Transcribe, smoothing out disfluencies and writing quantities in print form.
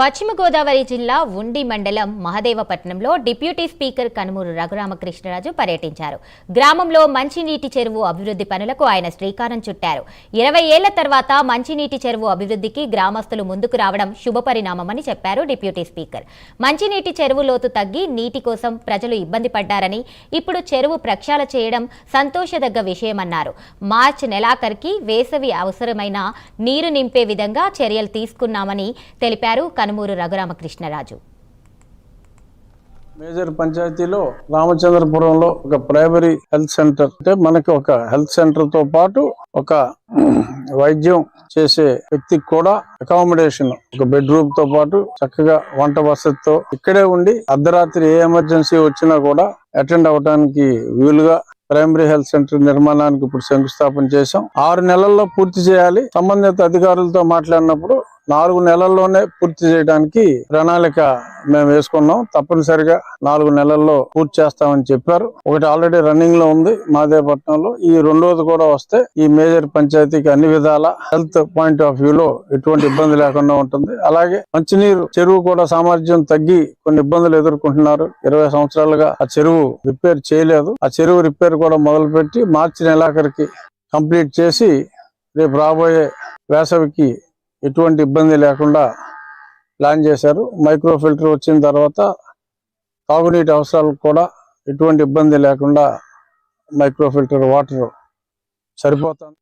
పశ్చిమ గోదావరి జిల్లా ఉండి మండలం మహదేవపట్నంలో డిప్యూటీ స్పీకర్ కనుమూరు రఘురామకృష్ణరాజు పర్యటించారు. గ్రామంలో మంచినీటి చెరువు అభివృద్ధి పనులకు ఆయన శ్రీకారం చుట్టారు. 20 ఏళ్ల తర్వాత మంచినీటి చెరువు అభివృద్ధికి గ్రామస్తులు ముందుకు రావడం శుభపరిణామమని చెప్పారు డిప్యూటీ స్పీకర్. మంచినీటి చెరువు లోతు తగ్గి నీటి కోసం ప్రజలు ఇబ్బంది పడ్డారని, ఇప్పుడు చెరువు ప్రక్షాళన చేయడం సంతోషదగ్గ విషయమన్నారు. మార్చి నెలాఖరికి వేసవి అవసరమైన నీరు నింపే విధంగా చర్యలు తీసుకున్నామని తెలిపారు కనుమూరు రఘురామకృష్ణరాజు. మేజర్ పంచాయతీలో రామచంద్రపురంలో ఒక ప్రైమరీ హెల్త్ సెంటర్, అంటే మనకి ఒక హెల్త్ సెంటర్ తో పాటు ఒక వైద్యం చేసే వ్యక్తికి కూడా అకామిడేషన్, ఒక బెడ్రూమ్ తో పాటు చక్కగా వంట వసతితో ఇక్కడే ఉండి అర్ధరాత్రి ఏ ఎమర్జెన్సీ వచ్చినా కూడా అటెండ్ అవడానికి వీలుగా ప్రైమరీ హెల్త్ సెంటర్ నిర్మాణానికి ఇప్పుడు శంకుస్థాపన చేశాం. 6 నెలల్లో పూర్తి చేయాలి. సంబంధిత అధికారులతో మాట్లాడినప్పుడు 4 నెలల్లోనే పూర్తి చేయడానికి ప్రణాళిక మేము వేసుకున్నాం. తప్పనిసరిగా 4 నెలల్లో పూర్తి చేస్తామని చెప్పారు. ఒకటి ఆల్రెడీ రన్నింగ్ లో ఉంది మహదేవపట్నంలో. ఈ రెండోది కూడా వస్తే ఈ మేజర్ పంచాయతీకి అన్ని విధాల హెల్త్ పాయింట్ ఆఫ్ వ్యూ లో ఎటువంటి ఇబ్బంది లేకుండా ఉంటుంది. అలాగే మంచినీరు చెరువు కూడా సామర్థ్యం తగ్గి కొన్ని ఇబ్బందులు ఎదుర్కొంటున్నారు. 20 సంవత్సరాలుగా ఆ చెరువు రిపేర్ చేయలేదు. ఆ చెరువు రిపేర్ కూడా మొదలుపెట్టి మార్చి నెలాఖరికి కంప్లీట్ చేసి రేపు రాబోయే వేసవికి ఎటువంటి ఇబ్బంది లేకుండా ప్లాన్ చేశారు. మైక్రో ఫిల్టర్ వచ్చిన తర్వాత తాగునీటి అవసరాలకు కూడా ఎటువంటి ఇబ్బంది లేకుండా మైక్రో ఫిల్టర్ వాటర్ సరిపోతుంది.